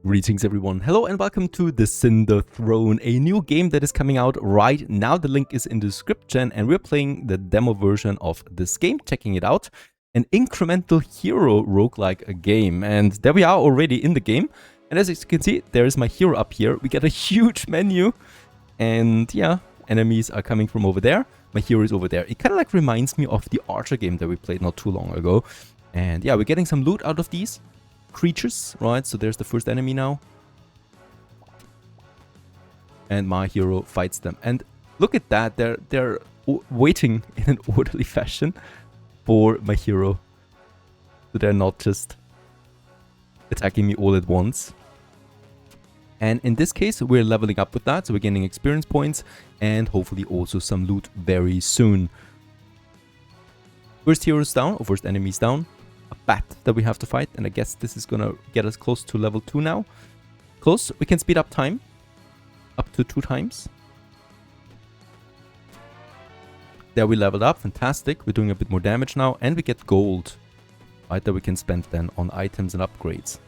Greetings everyone, hello and welcome to the Cinder Throne, a new game that is coming out right now. The link is in the description and we're playing the demo version of this game, checking it out. An incremental hero roguelike game, and there we are already in the game. And as you can see, there is my hero up here. We get a huge menu and yeah, enemies are coming from over there. My hero is over there. It kind of like reminds me of the Archer game that we played not too long ago. And yeah, we're getting some loot out of these creatures, right? So there's the first enemy now. And my hero fights them. And look at that, they're waiting in an orderly fashion for my hero. So they're not just attacking me all at once. And in this case, we're leveling up with that. So we're getting experience points and hopefully also some loot very soon. First hero's down, or first enemy's down. A bat that we have to fight, and I guess this is gonna get us close to level 2 now. Close. We can speed up time up to 2 times. There we leveled up. Fantastic. We're doing a bit more damage now, and we get gold, right, that we can spend then on items and upgrades.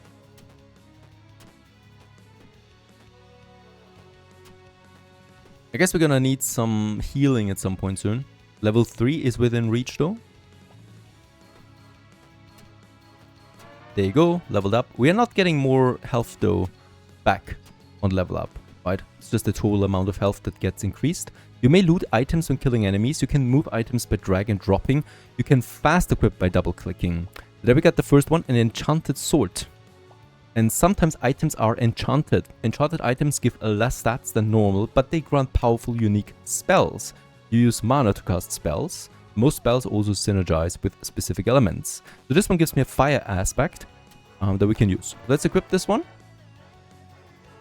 I guess we're gonna need some healing at some point soon. Level 3 is within reach though. There you go, leveled up. We are not getting more health though back on level up, right? It's just the total amount of health that gets increased. You may loot items when killing enemies. You can move items by drag and dropping. You can fast equip by double clicking. There we got the first one, an enchanted sword. And sometimes items are enchanted. Enchanted items give less stats than normal, but they grant powerful unique spells. You use mana to cast spells. Most spells also synergize with specific elements. So this one gives me a fire aspect that we can use. Let's equip this one.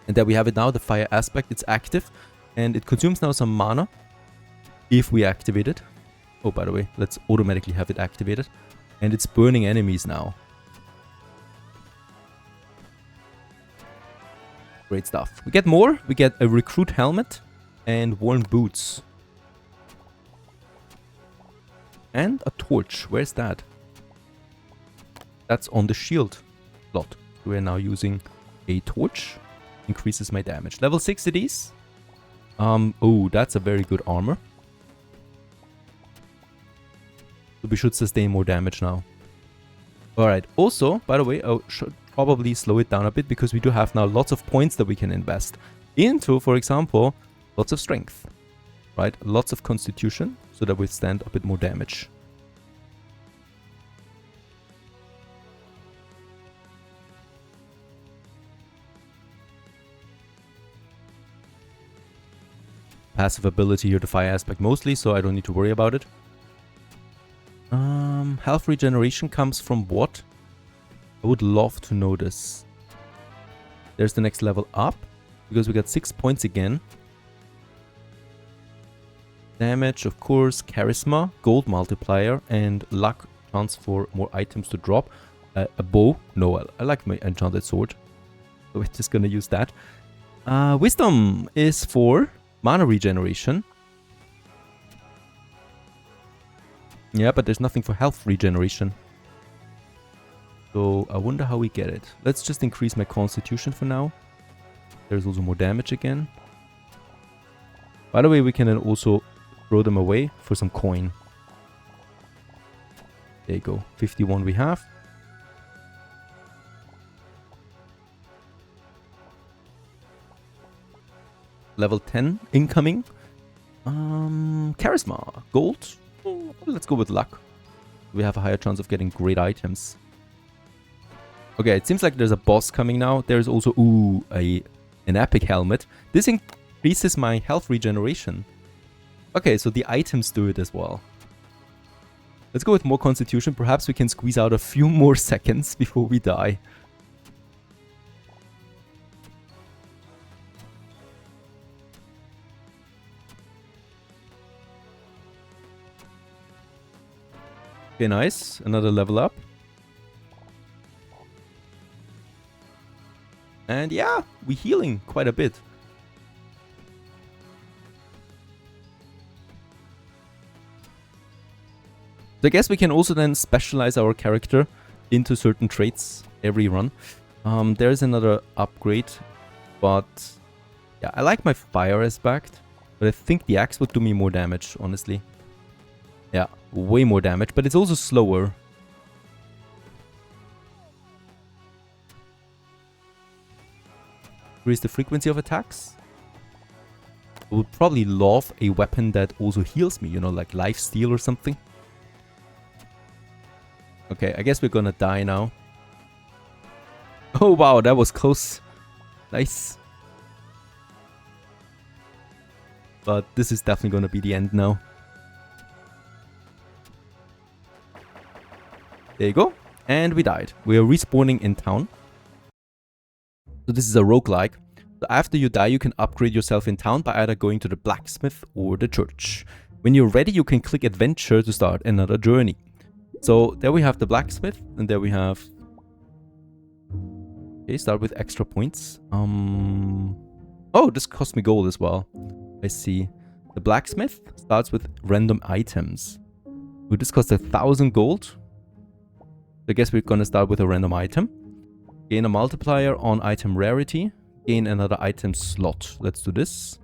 And there we have it now, the fire aspect. It's active and it consumes now some mana if we activate it. Oh, by the way, let's automatically have it activated. And it's burning enemies now. Great stuff. We get more. We get a recruit helmet and worn boots. And a torch. Where's that? That's on the shield slot. We're now using a torch. Increases my damage. Level 6 it is. Oh, that's a very good armor. So we should sustain more damage now. Alright. Also, by the way, I should probably slow it down a bit because we do have now lots of points that we can invest into, for example, lots of strength. Right? Lots of constitution, so that we stand a bit more damage. Passive ability here, the fire aspect mostly, so I don't need to worry about it. Health regeneration comes from what? I would love to know this. There's the next level up, because we got 6 points again. Damage, of course, charisma, gold multiplier, and luck chance for more items to drop. A bow. No, I like my enchanted sword. So we're just gonna use that. Wisdom is for mana regeneration. Yeah, but there's nothing for health regeneration. So I wonder how we get it. Let's just increase my constitution for now. There's also more damage again. By the way, we can then also throw them away for some coin. There you go. 51 we have. Level 10 incoming. Charisma. Gold. Let's go with luck. We have a higher chance of getting great items. Okay, it seems like there's a boss coming now. There's also, an epic helmet. This increases my health regeneration. Okay, so the items do it as well. Let's go with more constitution. Perhaps we can squeeze out a few more seconds before we die. Okay, nice. Another level up. And yeah, we're healing quite a bit. So I guess we can also then specialize our character into certain traits every run. There's another upgrade, but yeah, I like my fire aspect, but I think the axe would do me more damage, honestly. Yeah, way more damage, but it's also slower. Increase the frequency of attacks. I would probably love a weapon that also heals me, you know, like lifesteal or something. Okay, I guess we're gonna die now. Oh wow, that was close. Nice. But this is definitely gonna be the end now. There you go. And we died. We are respawning in town. So this is a roguelike. So after you die, you can upgrade yourself in town by either going to the blacksmith or the church. When you're ready, you can click adventure to start another journey. So there we have the blacksmith, and there we have... Okay, start with extra points. Oh, this cost me gold as well. I see. The blacksmith starts with random items. Ooh, this costs 1,000 gold. I guess we're gonna start with a random item. Gain a multiplier on item rarity. Gain another item slot. Let's do this.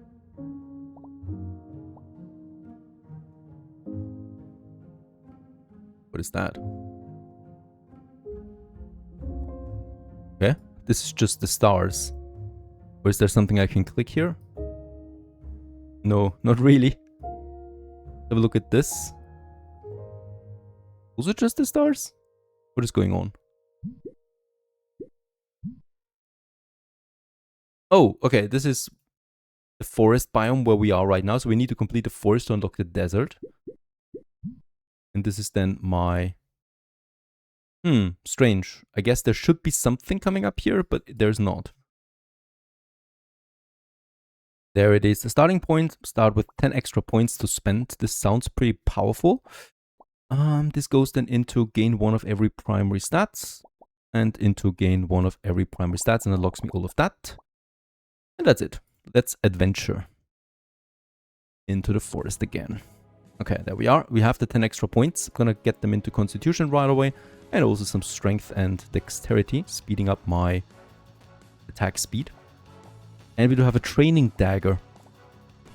What is that? Okay, this is just the stars. Or is there something I can click here? No, not really. Have a look at this. Also just the stars? What is going on? Oh, okay, this is the forest biome where we are right now. So we need to complete the forest to unlock the desert. And this is then my... strange. I guess there should be something coming up here, but there's not. There it is. The starting point. Start with 10 extra points to spend. This sounds pretty powerful. This goes then into gain one of every primary stats. And into gain one of every primary stats. And unlocks me all of that. And that's it. Let's adventure into the forest again. Okay, there we are. We have the 10 extra points. Gonna get them into constitution right away. And also some strength and dexterity, speeding up my attack speed. And we do have a training dagger.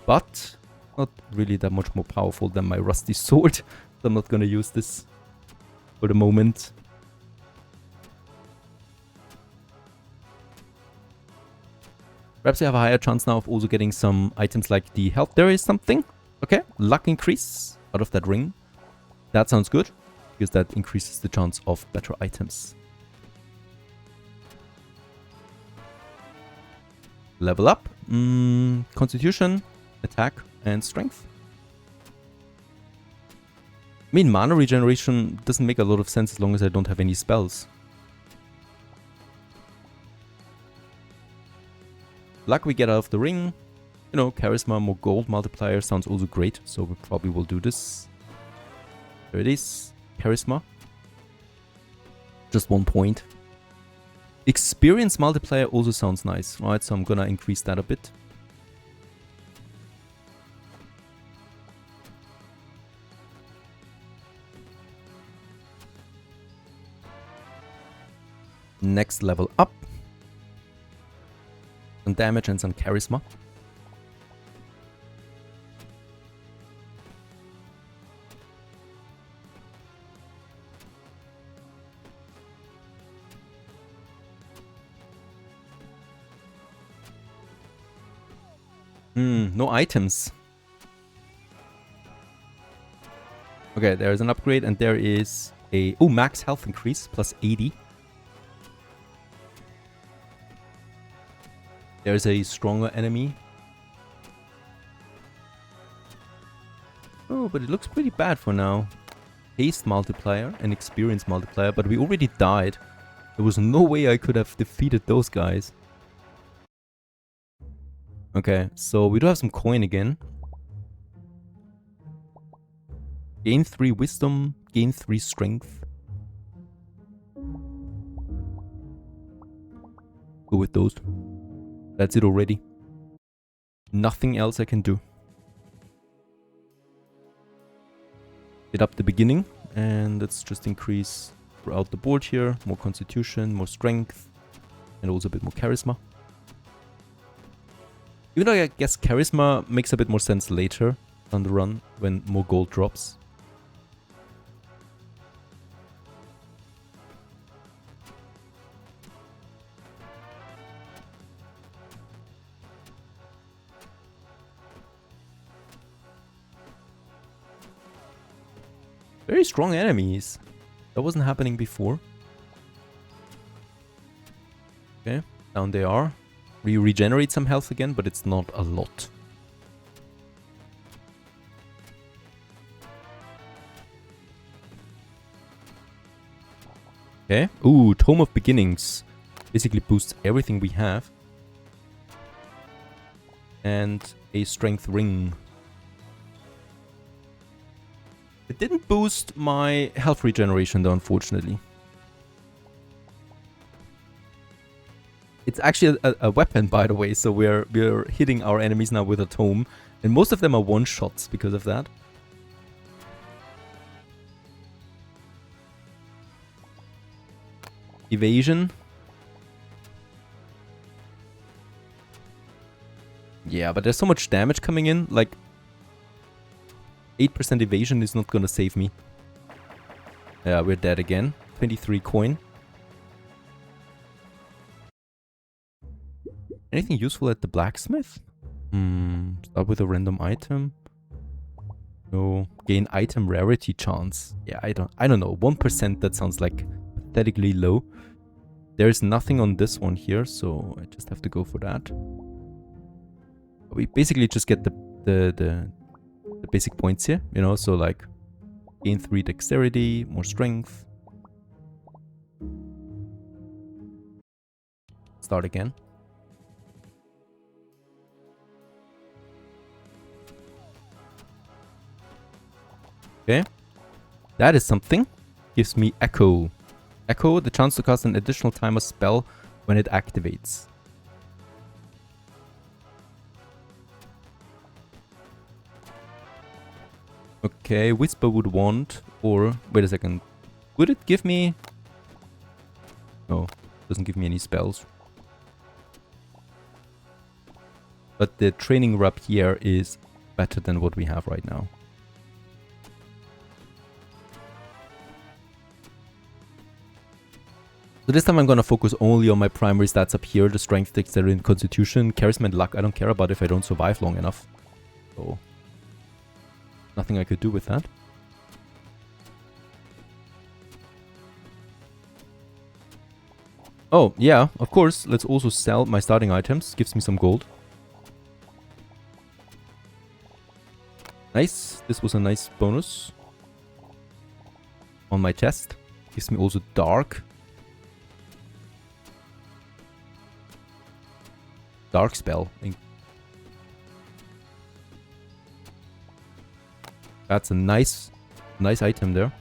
But not really that much more powerful than my rusty sword. So I'm not gonna use this for the moment. Perhaps I have a higher chance now of also getting some items like the health. There is something. Okay, luck increase out of that ring. That sounds good, because that increases the chance of better items. Level up. Constitution, attack, and strength. I mean, mana regeneration doesn't make a lot of sense as long as I don't have any spells. Luck we get out of the ring. You know, charisma, more gold multiplier sounds also great. So we probably will do this. There it is. Charisma. Just 1 point. Experience multiplier also sounds nice, right? So I'm gonna increase that a bit. Next level up. Some damage and some charisma. No items. Okay, there's an upgrade and there is a... Oh, max health increase plus 80. There's a stronger enemy. Oh, but it looks pretty bad for now. Haste multiplier and experience multiplier, but we already died. There was no way I could have defeated those guys. Okay, so we do have some coin again. Gain 3 wisdom, gain 3 strength. Go with those. That's it already. Nothing else I can do. Get up the beginning, and let's just increase throughout the board here. More constitution, more strength. And also a bit more charisma. Even though I guess charisma makes a bit more sense later on the run when more gold drops. Very strong enemies. That wasn't happening before. Okay, down they are. We regenerate some health again, but it's not a lot. Okay. Ooh, Tome of Beginnings. Basically boosts everything we have. And a Strength Ring. It didn't boost my health regeneration though, unfortunately. It's actually a weapon, by the way, so we're hitting our enemies now with a tome. And most of them are one-shots because of that. Evasion. Yeah, but there's so much damage coming in, like 8% evasion is not gonna save me. Yeah, we're dead again. 23 coin. Anything useful at the blacksmith? Start with a random item. No. Gain item rarity chance. Yeah, I don't know. 1%, that sounds like pathetically low. There's nothing on this one here, so I just have to go for that. We basically just get the basic points here, you know, so like gain 3 dexterity, more strength. Start again. Okay, that is something. Gives me Echo. Echo, the chance to cast an additional timer spell when it activates. Okay, Whisper would want, or wait a second. Would it give me... No, doesn't give me any spells. But the training rub here is better than what we have right now. So this time I'm gonna focus only on my primary stats up here, the strength, dexterity, and constitution. Charisma and luck I don't care about if I don't survive long enough. So nothing I could do with that. Oh, yeah, of course. Let's also sell my starting items. Gives me some gold. Nice. This was a nice bonus. On my chest. Gives me also dark. Dark spell. That's a nice item there.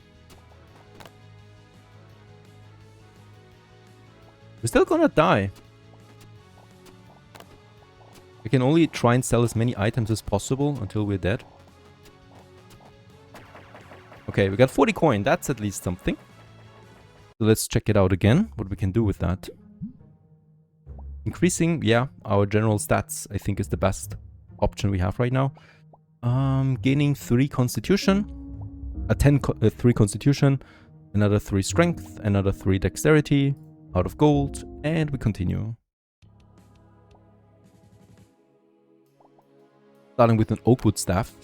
We're still gonna die. I can only try and sell as many items as possible until we're dead. Okay, we got 40 coin. That's at least something. So let's check it out again, what we can do with that. Increasing, yeah, our general stats, I think, is the best option we have right now. Gaining 3 constitution, 3 constitution, another 3 strength, another 3 dexterity, out of gold, and we continue. Starting with an oakwood staff.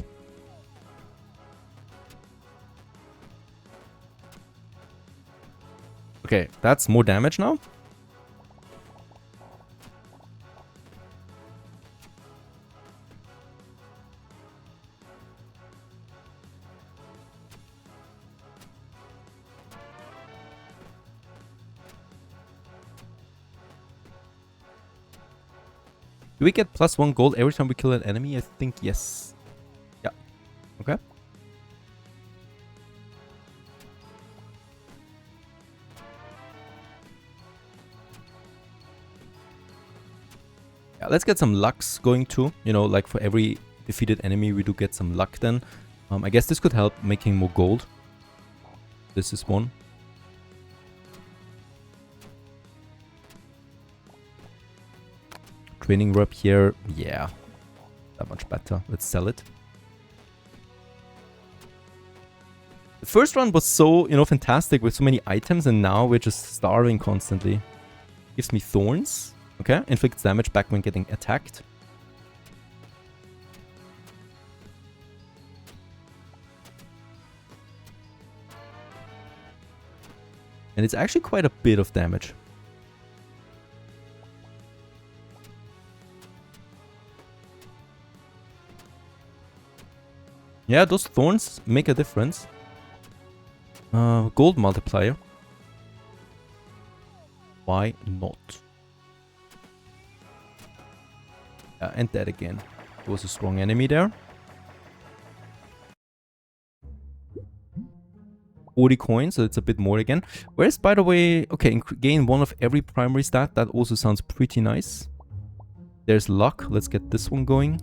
Okay, that's more damage now. Do we get +1 gold every time we kill an enemy? I think yes. Yeah. Okay. Yeah, let's get some lucks going too. You know, like for every defeated enemy, we do get some luck then. I guess this could help making more gold. This is one. Training rep here. Yeah. That much better. Let's sell it. The first run was so, you know, fantastic with so many items, and now we're just starving constantly. Gives me thorns. Okay. Inflicts damage back when getting attacked. And it's actually quite a bit of damage. Yeah, those thorns make a difference. Gold multiplier. Why not? And that again. There was a strong enemy there. 40 coins, so it's a bit more again. Whereas, by the way, okay, gain one of every primary stat. That also sounds pretty nice. There's luck. Let's get this one going.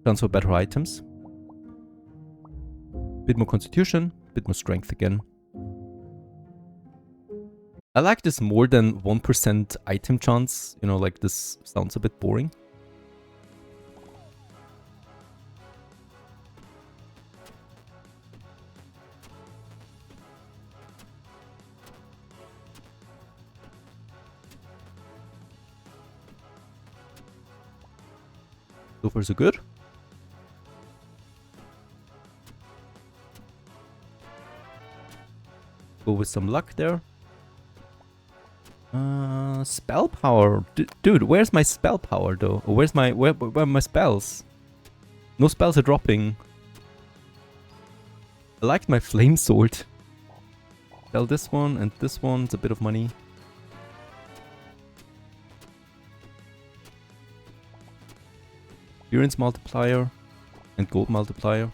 Transfer better items. Bit more constitution, bit more strength again. I like this more than 1% item chance. You know, like this sounds a bit boring. So far so good. Go with some luck there. Spell power. Dude, where's my spell power though? Or where are my spells? No spells are dropping. I liked my flame sword. Sell this one and this one. It's a bit of money. Experience multiplier and gold multiplier.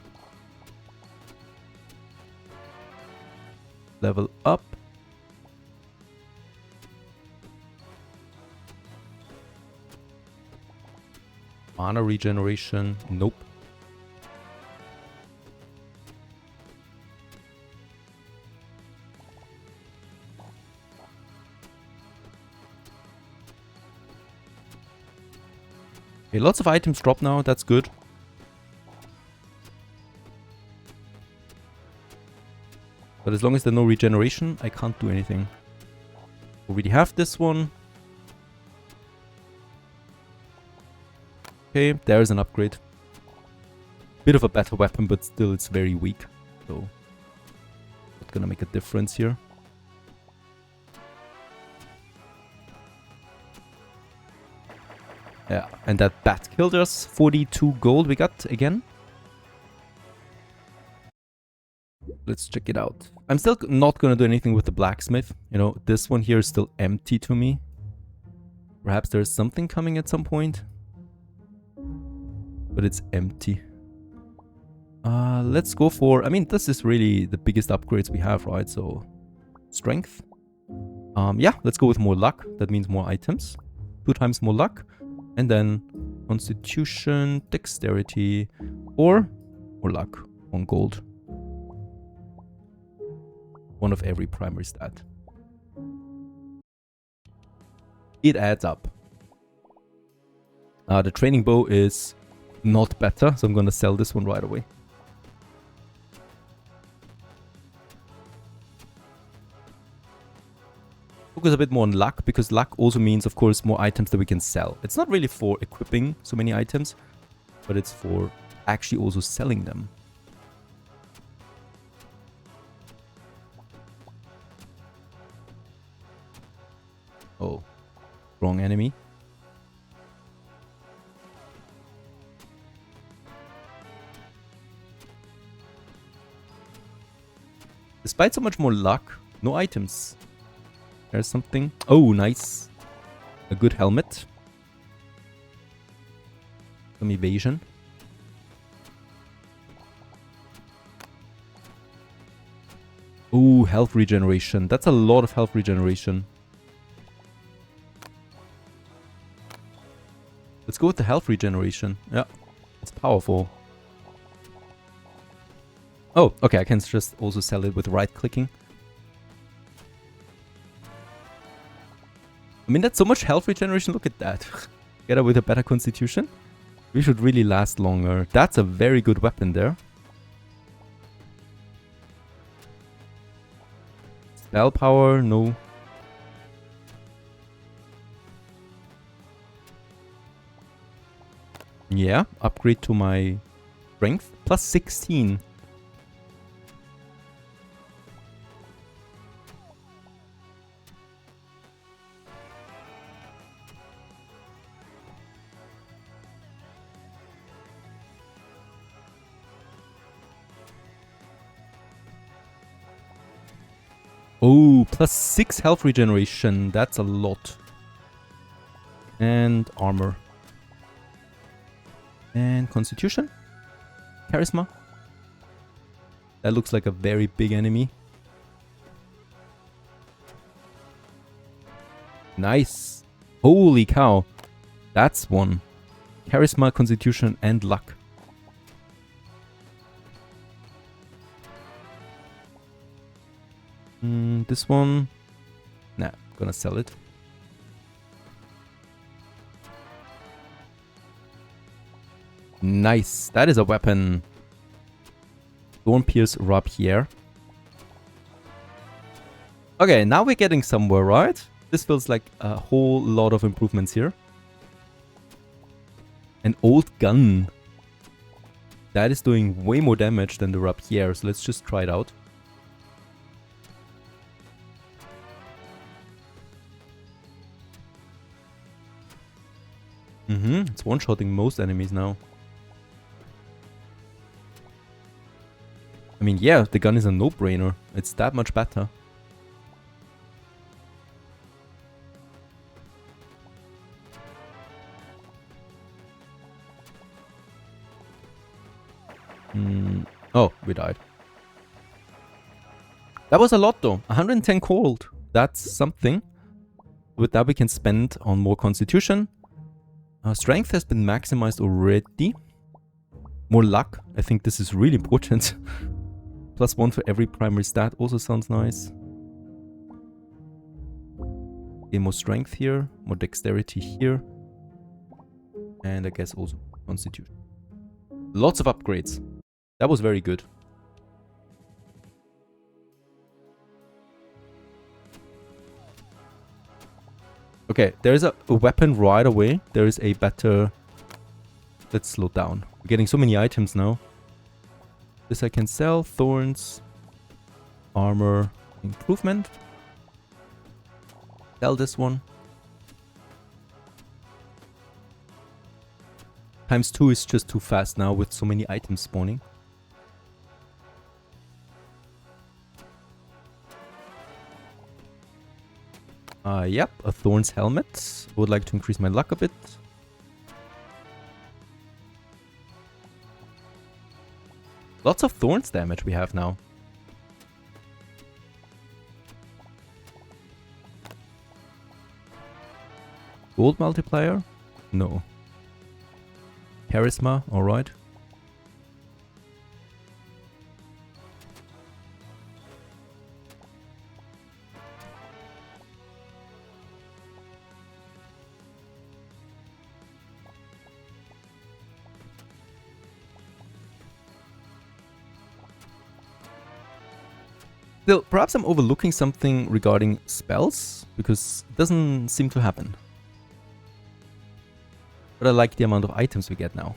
Level up. Mana regeneration. Nope. Okay, lots of items drop now. That's good. But as long as there's no regeneration, I can't do anything. Already have this one. Okay, there's an upgrade. Bit of a better weapon, but still it's very weak. So, not gonna make a difference here. Yeah, and that bat killed us. 42 gold we got again. Let's check it out. I'm still not gonna do anything with the blacksmith. You know, this one here is still empty to me. Perhaps there's something coming at some point. But it's empty. Let's go for... I mean, this is really the biggest upgrades we have, right? So, strength. Yeah, let's go with more luck. That means more items. 2 times more luck. And then constitution, dexterity, or more luck on gold. One of every primary stat. It adds up. The training bow is not better, so I'm gonna sell this one right away. Focus a bit more on luck, because luck also means, of course, more items that we can sell. It's not really for equipping so many items, but it's for actually also selling them. Oh, wrong enemy. Despite so much more luck, no items. There's something. Oh, nice. A good helmet. Some evasion. Oh, health regeneration. That's a lot of health regeneration. Let's go with the health regeneration. Yeah, it's powerful. Oh, okay, I can just also sell it with right-clicking. I mean, that's so much health regeneration. Look at that. Together with a better constitution, we should really last longer. That's a very good weapon there. Spell power, no. Yeah, upgrade to my strength. Plus 16. Oh, plus 6 health regeneration. That's a lot. And armor. And constitution. Charisma. That looks like a very big enemy. Nice. Holy cow. That's one. Charisma, constitution, and luck. This one, nah, gonna sell it. Nice, that is a weapon. Thorn Pierce Rapier. Okay, now we're getting somewhere, right? This feels like a whole lot of improvements here. An old gun. That is doing way more damage than the Rapier, so let's just try it out. It's one-shotting most enemies now. I mean, yeah, the gun is a no-brainer. It's that much better. Oh, we died. That was a lot though. 110 gold. That's something. With that we can spend on more constitution. Strength has been maximized already. More luck. I think this is really important. +1 for every primary stat also sounds nice. Okay, more strength here. More dexterity here. And I guess also constitution. Lots of upgrades. That was very good. Okay, there is a weapon right away. There is a better... Let's slow down. We're getting so many items now. This I can sell. Thorns. Armor. Improvement. Sell this one. ×2 is just too fast now with so many items spawning. Yep, a Thorn's helmet. Would like to increase my luck a bit. Lots of Thorns damage we have now. Gold multiplier? No. Charisma, alright. Still, perhaps I'm overlooking something regarding spells, because it doesn't seem to happen. But I like the amount of items we get now.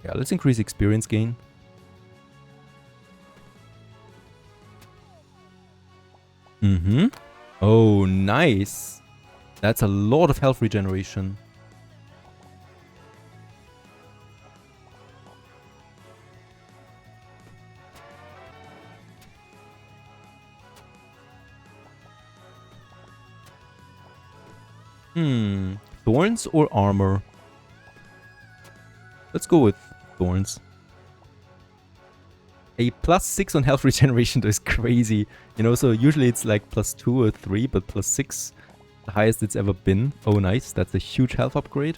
Yeah, let's increase experience gain. Oh, nice. That's a lot of health regeneration. Thorns or armor? Let's go with thorns. A +6 on health regeneration is crazy. You know, so usually it's like +2 or 3, but +6, the highest it's ever been. Oh, nice. That's a huge health upgrade.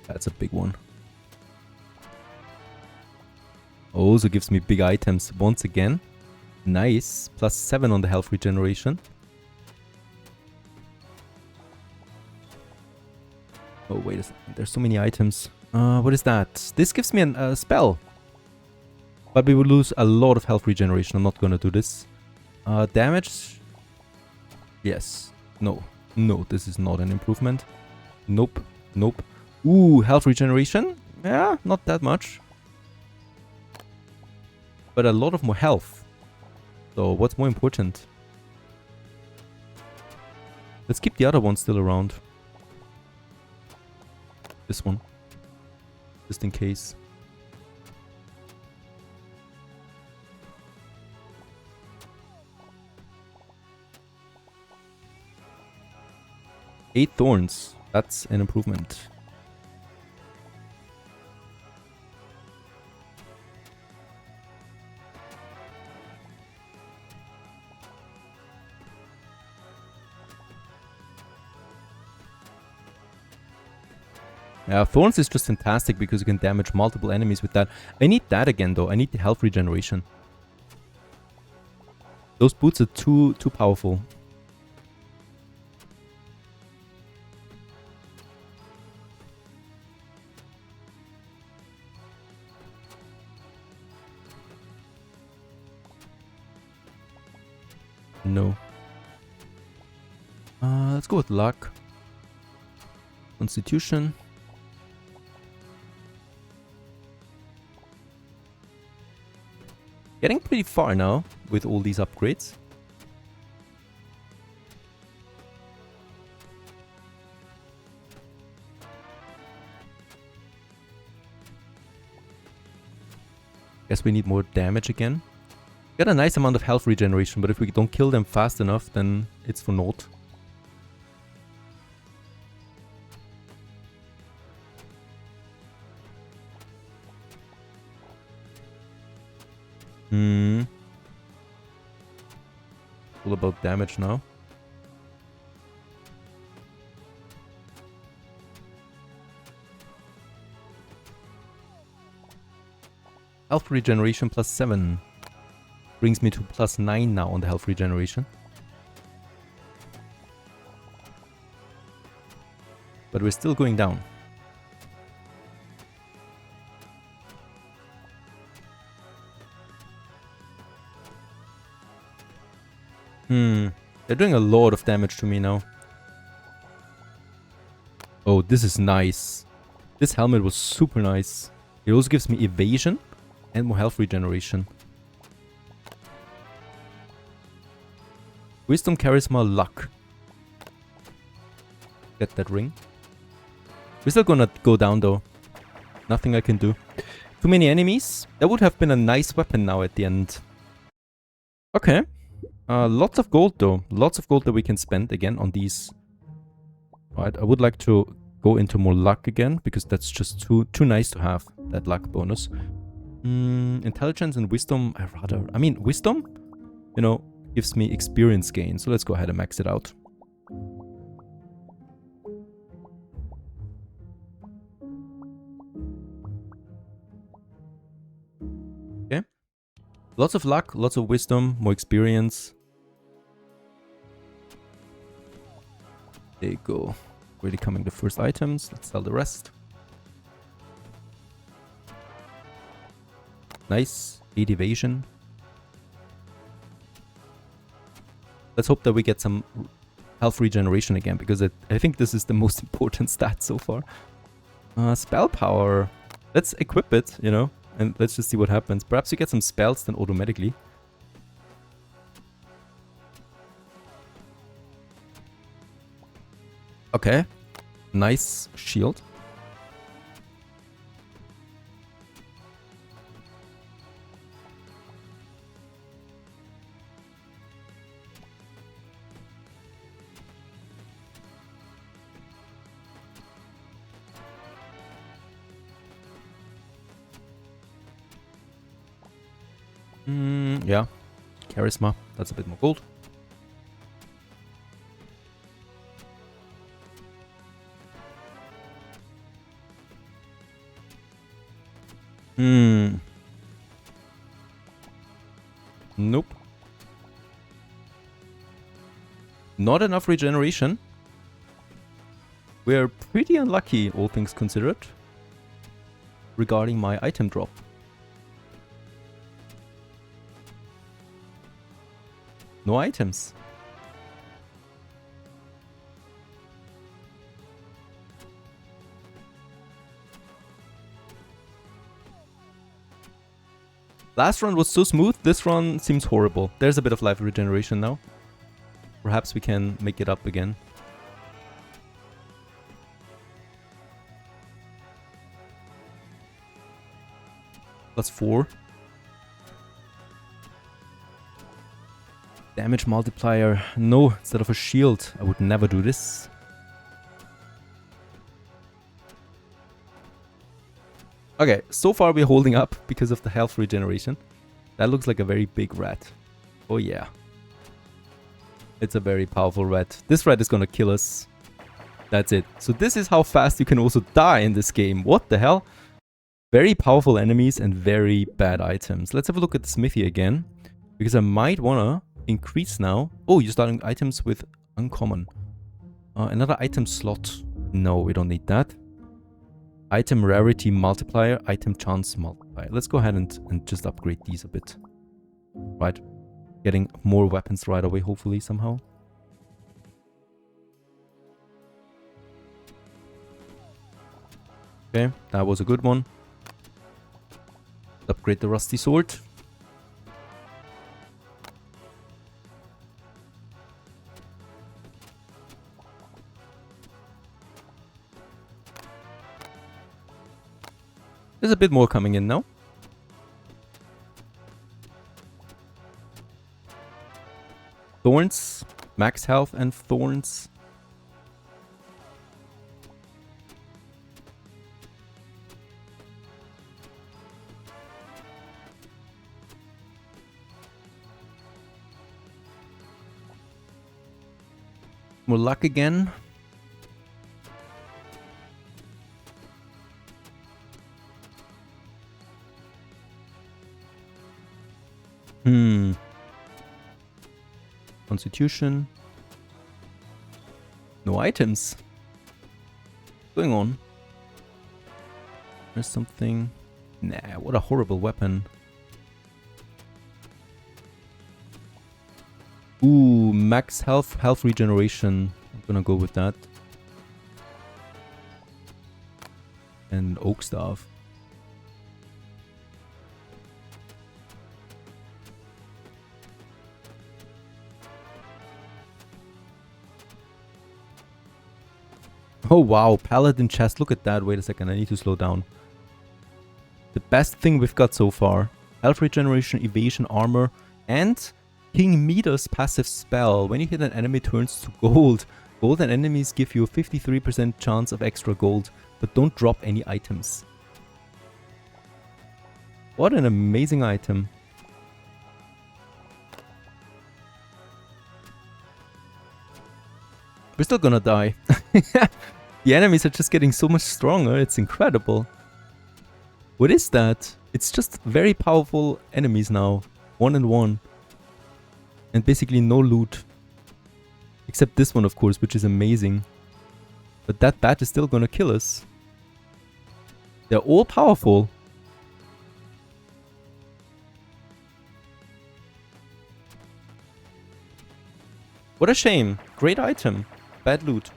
That's a big one. Also gives me big items once again. Nice. +7 on the health regeneration. Oh, wait a second. There's so many items. What is that? This gives me a spell. But we will lose a lot of health regeneration. I'm not gonna do this. Damage. Yes. No. No, this is not an improvement. Nope. Nope. Ooh, health regeneration? Yeah, not that much. But a lot of more health. So what's more important? Let's keep the other one still around. This one. Just in case. Eight thorns. That's an improvement. Yeah, thorns is just fantastic because you can damage multiple enemies with that. I need that again though. I need the health regeneration. Those boots are too powerful. No. Let's go with luck. Constitution. Getting pretty far now with all these upgrades. Guess we need more damage again. Got a nice amount of health regeneration, but if we don't kill them fast enough, then it's for naught. All about damage now. Health regeneration +7. Brings me to +9 now on the health regeneration. But we're still going down. They're doing a lot of damage to me now. Oh, this is nice. This helmet was super nice. It also gives me evasion and more health regeneration. Wisdom, charisma, luck. Get that ring. We're still gonna go down though. Nothing I can do. Too many enemies. That would have been a nice weapon now at the end. Okay. Lots of gold though. Lots of gold that we can spend again on these. Right, I would like to go into more luck again because that's just too nice to have, that luck bonus. Intelligence and wisdom, I mean, wisdom, you know, gives me experience gain. So let's go ahead and max it out. Okay. Lots of luck, lots of wisdom, more experience. There you go. Really coming the first items. Let's sell the rest. Nice. 8 evasion. Let's hope that we get some health regeneration again, because I think this is the most important stat so far. Spell power. Let's equip it, you know, and let's just see what happens. Perhaps you get some spells then automatically. Okay. Nice shield. Yeah. Charisma. That's a bit more gold. Hmm. Nope. Not enough regeneration. We're pretty unlucky, all things considered, regarding my item drop. No items. Last run was so smooth, this run seems horrible. There's a bit of life regeneration now. Perhaps we can make it up again. +4. Damage multiplier. No, instead of a shield. I would never do this. Okay, so far we're holding up because of the health regeneration. That looks like a very big rat. Oh yeah. It's a very powerful rat. This rat is gonna kill us. That's it. So this is how fast you can also die in this game. What the hell? Very powerful enemies and very bad items. Let's have a look at the smithy again. Because I might wanna increase now. Oh, you're starting items with uncommon. Another item slot. No, we don't need that. Item rarity multiplier, item chance multiplier. Let's go ahead and just upgrade these a bit. Right. Getting more weapons right away, hopefully, somehow. Okay, that was a good one. Upgrade the rusty sword. There's a bit more coming in now. Thorns, max health and thorns. More luck again. Constitution. No items. What's going on? There's something. Nah, what a horrible weapon. Ooh, max health regeneration. I'm gonna go with that. And oak staff. Oh wow, paladin chest, look at that. Wait a second, I need to slow down. The best thing we've got so far. Health regeneration, evasion, armor, and King Midas passive spell. When you hit an enemy, turns to gold. Golden enemies give you a 53% chance of extra gold, but don't drop any items. What an amazing item. We're still gonna die. The enemies are just getting so much stronger, it's incredible. What is that? It's just very powerful enemies now. 1-on-1. And basically no loot. Except this one, of course, which is amazing. But that bat is still gonna kill us. They're all powerful. What a shame. Great item. Bad loot.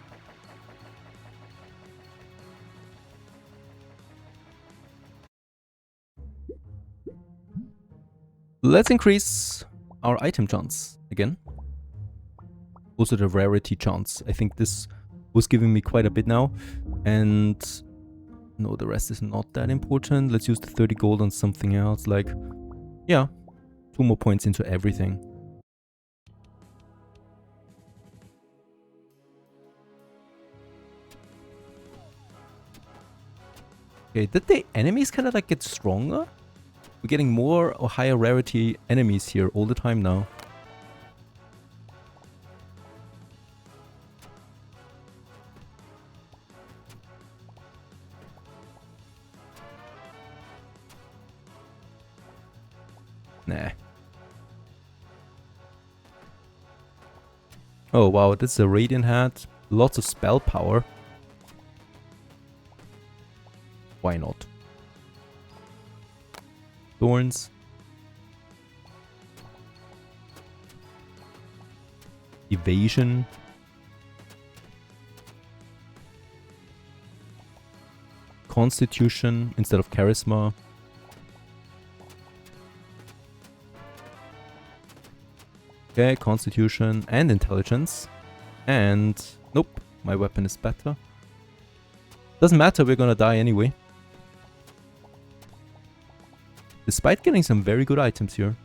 Let's increase our item chance again. Also the rarity chance. I think this was giving me quite a bit now. And no, the rest is not that important. Let's use the 30 gold on something else. Like, yeah, 2 more points into everything. Okay, did the enemies kind of like get stronger? We're getting more or higher rarity enemies here all the time now. Nah. Oh wow, this is a Radiant hat. Lots of spell power. Why not? Thorns. Evasion. Constitution instead of charisma. Okay, constitution and intelligence. And nope, my weapon is better. Doesn't matter, we're gonna die anyway. Despite getting some very good items here.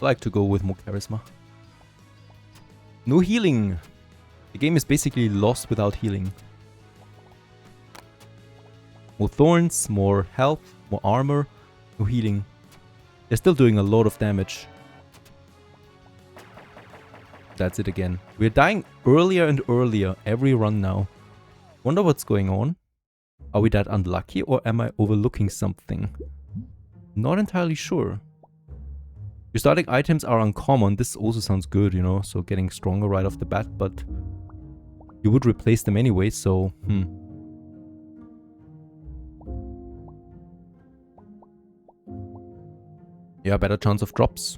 I like to go with more charisma. No healing. The game is basically lost without healing. More thorns, more health, more armor, no healing. They're still doing a lot of damage. That's it again. We're dying earlier and earlier every run now. Wonder what's going on. Are we that unlucky or am I overlooking something? Not entirely sure. Your starting items are uncommon. This also sounds good, you know, so getting stronger right off the bat, but you would replace them anyway, so yeah, better chance of drops.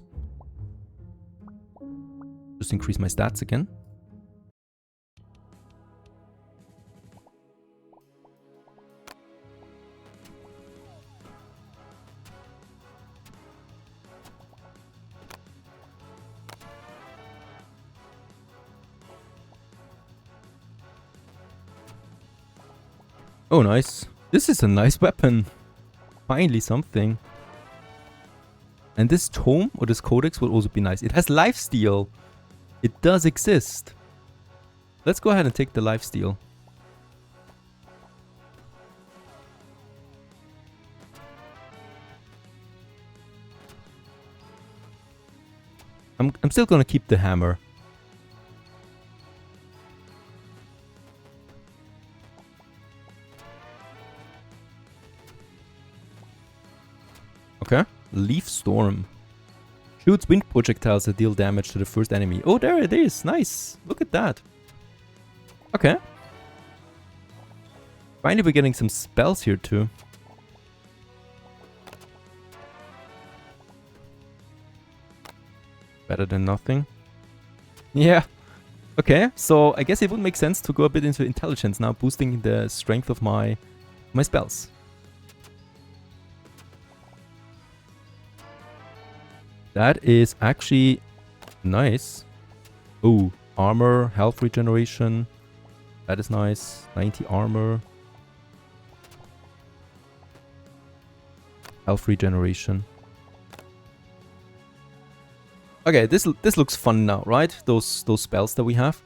Just increase my stats again. Oh, nice. This is a nice weapon. Finally something. And this tome or this codex will also be nice. It has lifesteal. It does exist. Let's go ahead and take the lifesteal. I'm still gonna keep the hammer. Okay. Leaf Storm. Shoots wind projectiles that deal damage to the first enemy. Oh, there it is. Nice. Look at that. Okay. Finally, we're getting some spells here too. Better than nothing. Yeah. Okay, so I guess it would make sense to go a bit into intelligence now, boosting the strength of my spells. That is actually nice. Oh, armor, health regeneration. That is nice. 90 armor. Health regeneration. Okay, this looks fun now, right? Those spells that we have.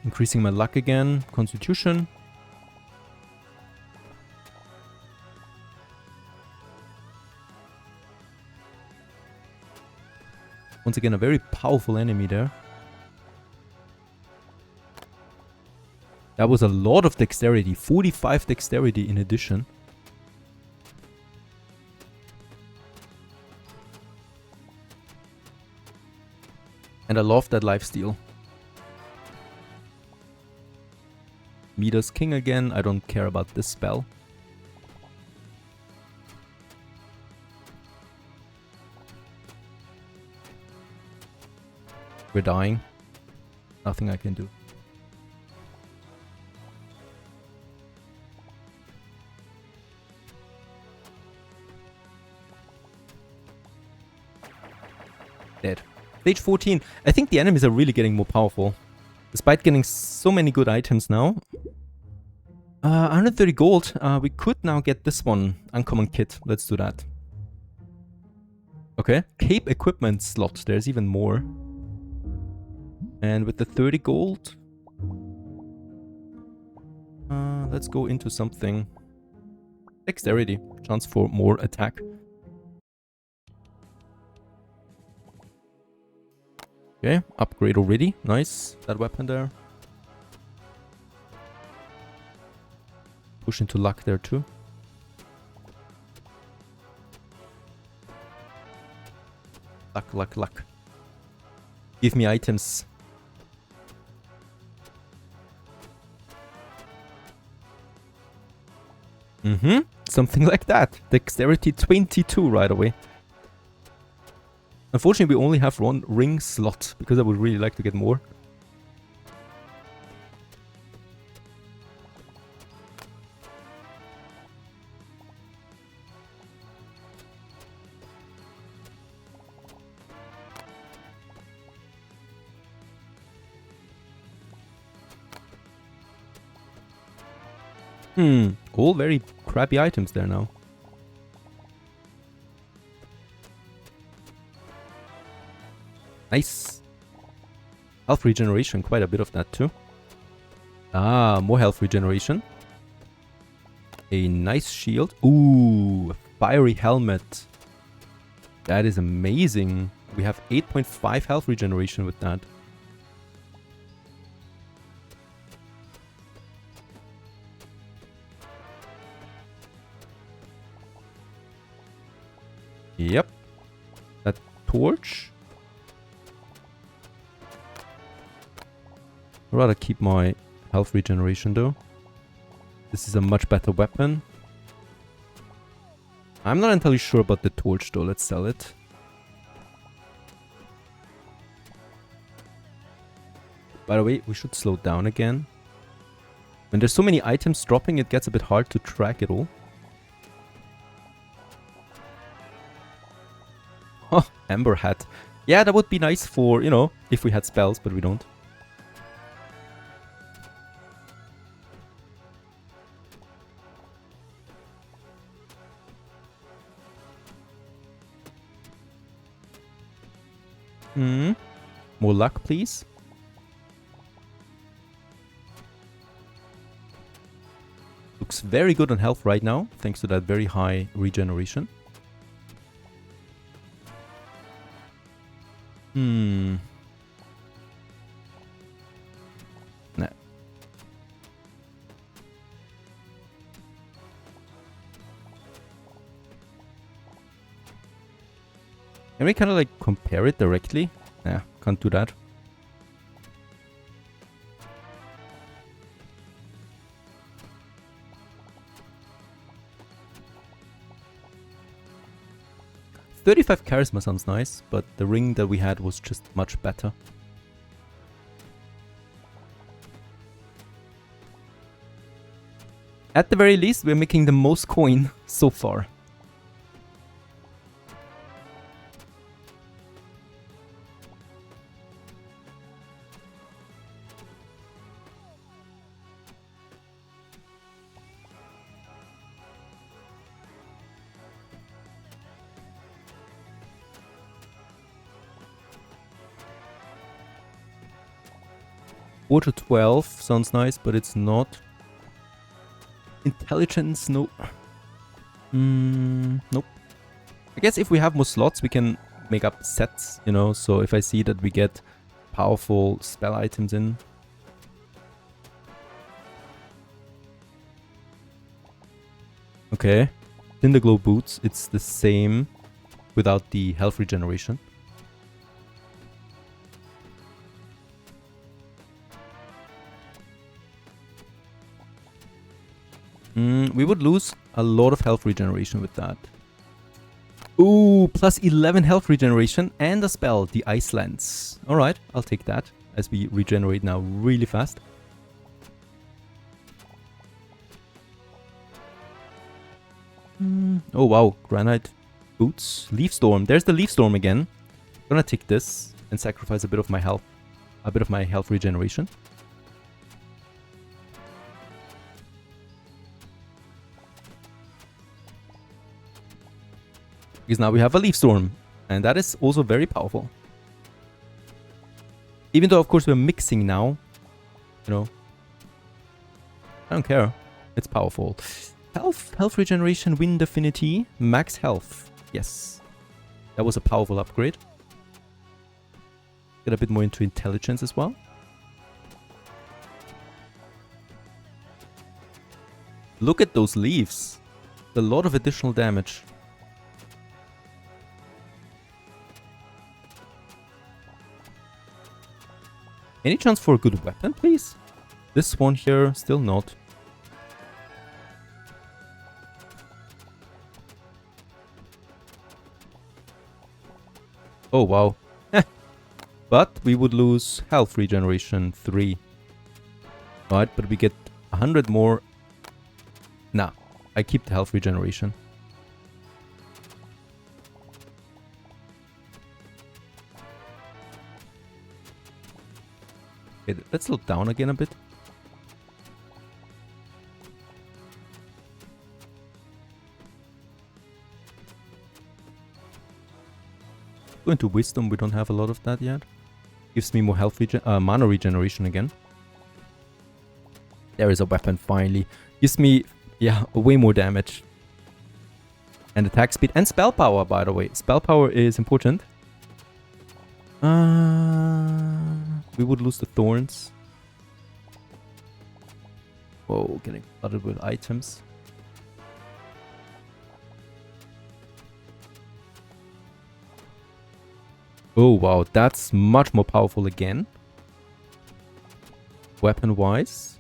Increasing my luck again. Constitution. Once again, a very powerful enemy there. That was a lot of dexterity. 45 dexterity in addition. And I love that lifesteal. Midas King again. I don't care about this spell. We're dying. Nothing I can do. Dead. Stage 14. I think the enemies are really getting more powerful. Despite getting so many good items now. 130 gold. We could now get this one. Uncommon kit. Let's do that. Okay. Cape equipment slot. There's even more. And with the 30 gold. Let's go into something Dexterity. Chance for more attack. Okay, upgrade already. Nice. That weapon there. Push into luck there too. Luck, luck, luck. Give me items. Something like that. Dexterity 22 right away. Unfortunately, we only have one ring slot because I would really like to get more. All very crappy items there now. Nice. Health regeneration, quite a bit of that too. Ah, more health regeneration. A nice shield. Ooh, fiery helmet. That is amazing. We have 8.5 health regeneration with that. Yep. That torch. I'd rather keep my health regeneration though. This is a much better weapon. I'm not entirely sure about the torch though. Let's sell it. By the way, we should slow down again. When there's so many items dropping, it gets a bit hard to track it all. Oh, Amber Hat. Yeah, that would be nice for, you know, if we had spells, but we don't. More luck, please. Looks very good on health right now, thanks to that very high regeneration. Nah. Can we kind of like compare it directly? Yeah, can't do that. $35 charisma sounds nice, but the ring that we had was just much better. At the very least, we're making the most coin so far. Water 12 sounds nice, but it's not. Intelligence, no. Nope. I guess if we have more slots, we can make up sets, you know. So if I see that we get powerful spell items in. Okay. Cinder Glow boots, it's the same without the health regeneration. We would lose a lot of health regeneration with that. Ooh, plus 11 health regeneration and a spell, the Ice Lance. Alright, I'll take that as we regenerate now really fast. Oh wow, Granite boots. Leaf Storm, there's the Leaf Storm again. I'm gonna take this and sacrifice a bit of my health, regeneration. Because now we have a Leaf Storm, and that is also very powerful. Even though, of course, we're mixing now, you know. I don't care. It's powerful. Health regeneration, wind affinity, max health. Yes. That was a powerful upgrade. Get a bit more into intelligence as well. Look at those leaves. A lot of additional damage. Any chance for a good weapon, please? This one here, still not. Oh, wow. But we would lose health regeneration 3. Right, but we get 100 more. Nah, I keep the health regeneration. Okay, let's slow down again a bit. Go into wisdom, we don't have a lot of that yet. Gives me more health mana regeneration again. There is a weapon finally. Gives me, yeah, way more damage. And attack speed and spell power, by the way. Spell power is important. We would lose the thorns. Whoa, getting flooded with items. Oh wow, that's much more powerful again. Weapon-wise.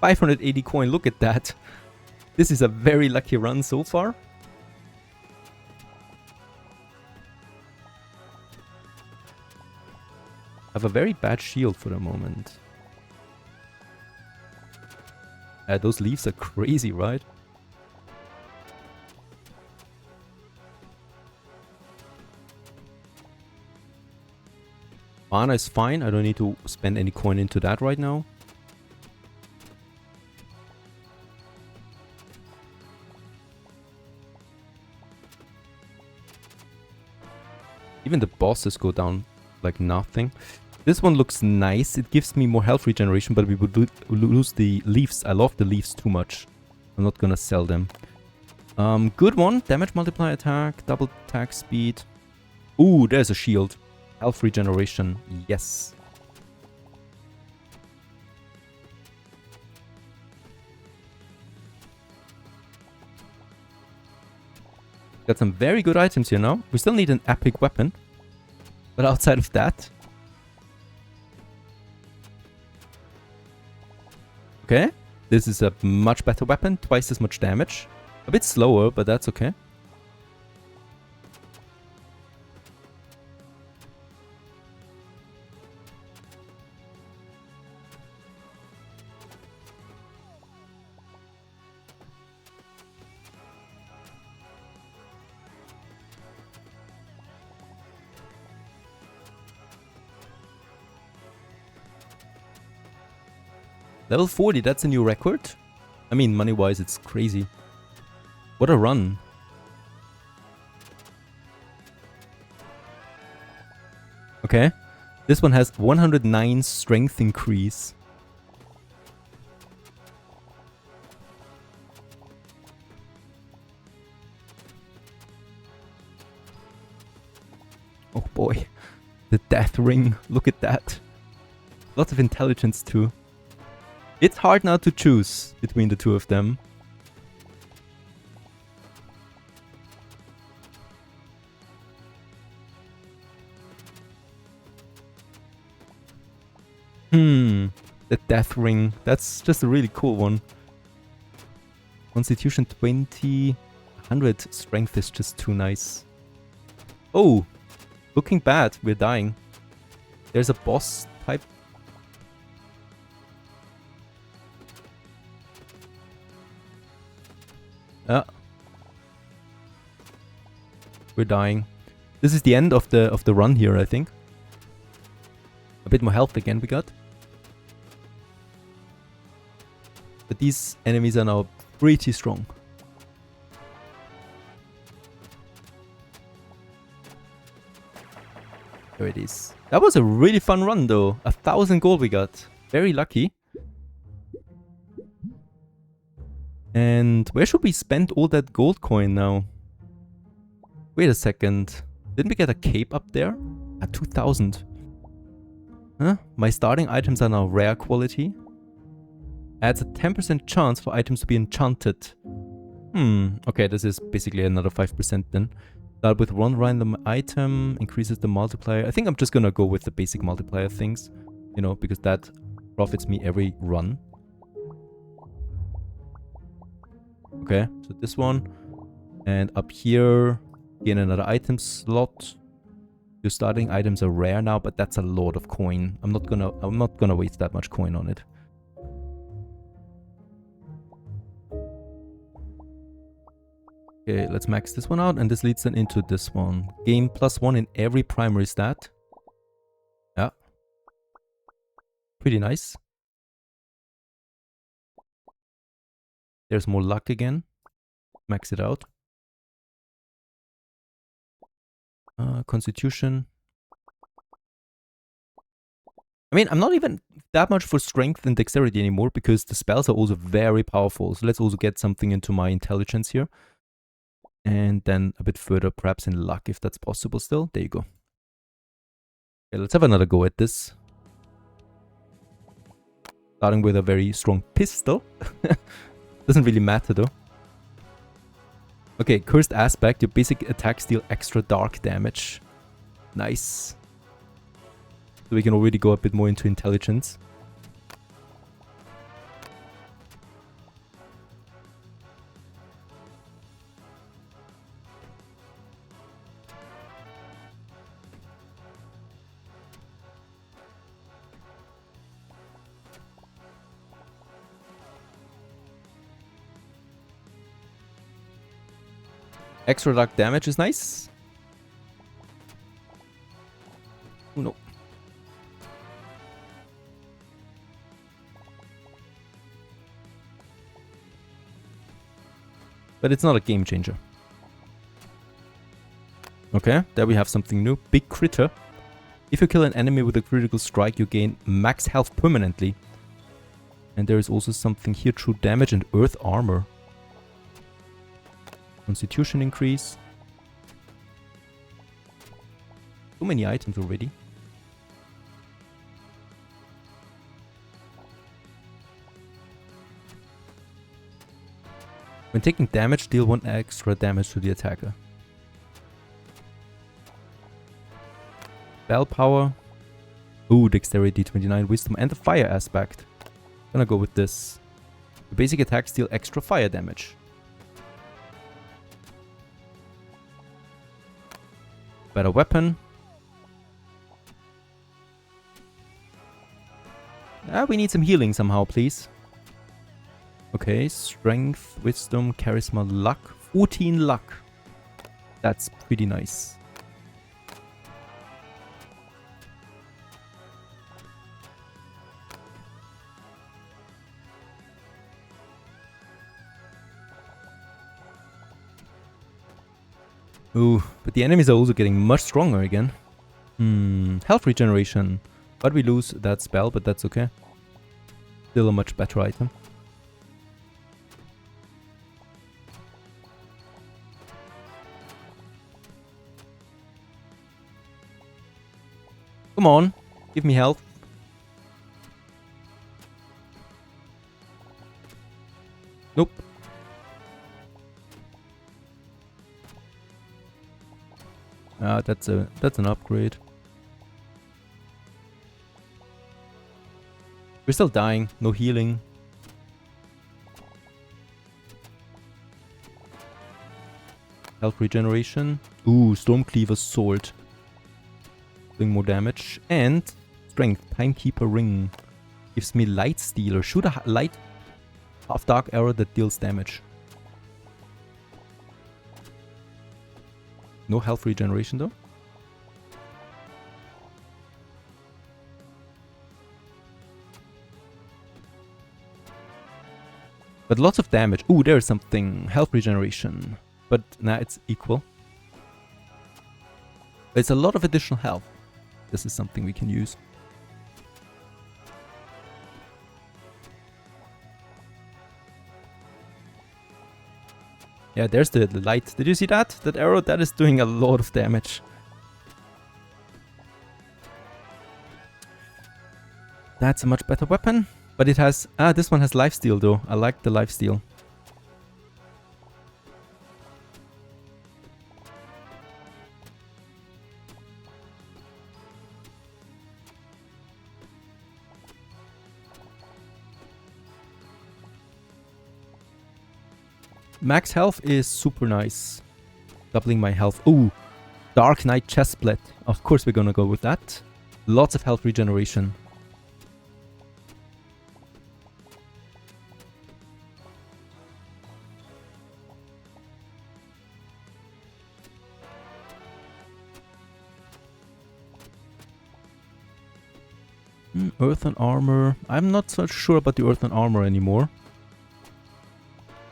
$580 coin, look at that. This is a very lucky run so far. I have a very bad shield for the moment. Those leaves are crazy, right? Mana is fine. I don't need to spend any coin into that right now. Even the bosses go down like nothing. This one looks nice. It gives me more health regeneration, but we would lose the leaves. I love the leaves too much. I'm not gonna sell them. Good one. Damage multiply attack, double attack speed. Ooh, there's a shield. Health regeneration. Yes. Got some very good items here now. We still need an epic weapon. But outside of that... Okay. This is a much better weapon. Twice as much damage. A bit slower, but that's okay. Level 40, that's a new record. I mean, money-wise, it's crazy. What a run. Okay. This one has 109 strength increase. Oh boy. The death ring. Look at that. Lots of intelligence too. It's hard now to choose between the two of them. The death ring. That's just a really cool one. Constitution 20. 100 strength is just too nice. Oh! Looking bad. We're dying. There's a boss type. We're dying. This is the end of the run here, I think. A bit more health again we got. But these enemies are now pretty strong. There it is. That was a really fun run though. 1,000 gold we got. Very lucky. And where should we spend all that gold coin now? Wait a second. Didn't we get a cape up there? At 2,000. Huh? My starting items are now rare quality. Adds a 10% chance for items to be enchanted. Okay, this is basically another 5% then. Start with one random item, increases the multiplier. I think I'm just gonna go with the basic multiplier things. You know, because that profits me every run. Okay, so this one. And up here, gain another item slot. Your starting items are rare now, but that's a lot of coin. I'm not gonna waste that much coin on it. Okay, let's max this one out, and this leads then into this one. Gain +1 in every primary stat. Yeah. Pretty nice. There's more luck again. Max it out. Constitution. I mean, I'm not even that much for strength and dexterity anymore because the spells are also very powerful. So let's also get something into my intelligence here. And then a bit further, perhaps in luck, if that's possible still. There you go. Okay, let's have another go at this. Starting with a very strong pistol. Doesn't really matter though. Okay, Cursed Aspect. Your basic attacks deal extra dark damage. Nice. So we can already go a bit more into intelligence. Extra dark damage is nice. Oh no. But it's not a game changer. Okay, there we have something new. Big critter. If you kill an enemy with a critical strike, you gain max health permanently. And there is also something here, true damage and earth armor. Constitution increase. So many items already. When taking damage, deal 1 extra damage to the attacker. Spell power. Ooh, dexterity 29, wisdom, and the fire aspect. Gonna go with this. The basic attacks deal extra fire damage. Better weapon. We need some healing somehow, please. Okay, strength, wisdom, charisma, luck. 14 luck. That's pretty nice. Ooh, but the enemies are also getting much stronger again. Health regeneration. But we lose that spell, but that's okay. Still a much better item. Come on, give me health. Nope. That's an upgrade. We're still dying, no healing. Health regeneration. Ooh, Stormcleaver's sword. Doing more damage. And strength, Timekeeper ring. Gives me light stealer. Shoot a light half dark arrow that deals damage. No health regeneration though. But lots of damage. Ooh, there's something. Health regeneration. But nah, it's equal. It's a lot of additional health. this is something we can use. Yeah, there's the light. Did you see that? That arrow? That is doing a lot of damage. That's a much better weapon. But it has... this one has lifesteal though. I like the lifesteal. Max health is super nice. Doubling my health. Ooh, Dark Knight Chestplate. Of course we're gonna go with that. Lots of health regeneration. Earthen armor. I'm not so sure about the earthen armor anymore.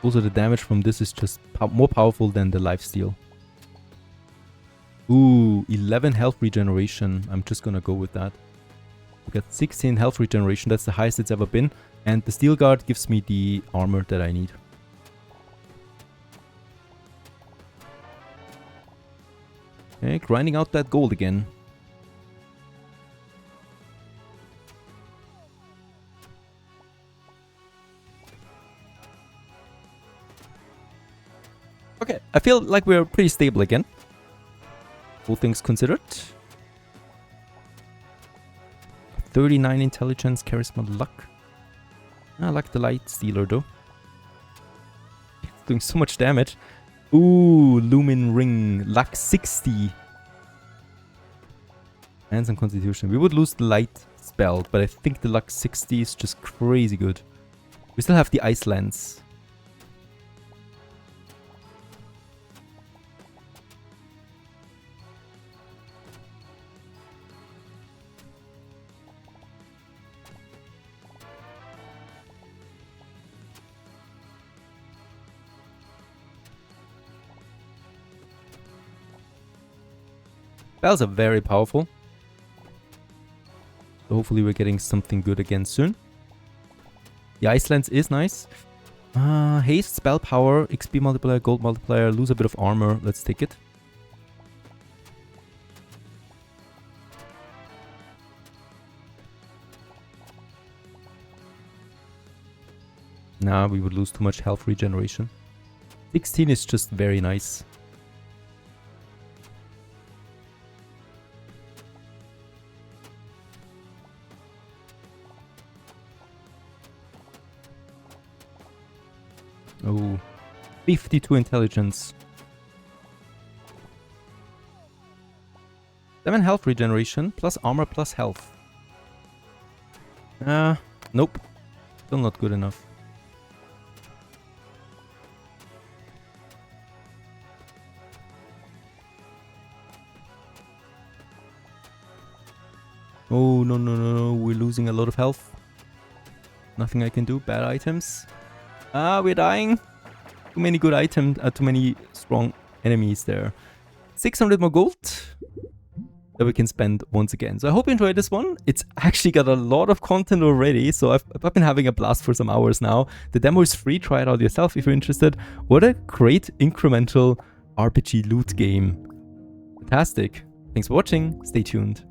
Also, the damage from this is just more powerful than the lifesteal. Ooh, 11 health regeneration. I'm just gonna go with that. We got 16 health regeneration. That's the highest it's ever been. And the steel guard gives me the armor that I need. Okay, grinding out that gold again. Okay, I feel like we're pretty stable again. All things considered. 39 intelligence, charisma, luck. I like the light stealer though. It's doing so much damage. Ooh, lumin ring, luck 60. And some constitution. We would lose the light spell, but I think the luck 60 is just crazy good. We still have the ice lens. Spells are very powerful. So hopefully we're getting something good again soon. The Ice Lens is nice. Haste, spell power, XP multiplier, gold multiplier, lose a bit of armor. Let's take it. Nah, we would lose too much health regeneration. 16 is just very nice. Oh, 52 intelligence. 7 health regeneration, plus armor, plus health. Nope. Still not good enough. Oh, no, no, no, no. We're losing a lot of health. Nothing I can do. Bad items. We're dying. Too many good items, too many strong enemies there. 600 more gold that we can spend once again. So I hope you enjoyed this one. It's actually got a lot of content already, so I've been having a blast for some hours now. The demo is free, try it out yourself if you're interested. What a great incremental RPG loot game. Fantastic. Thanks for watching, stay tuned.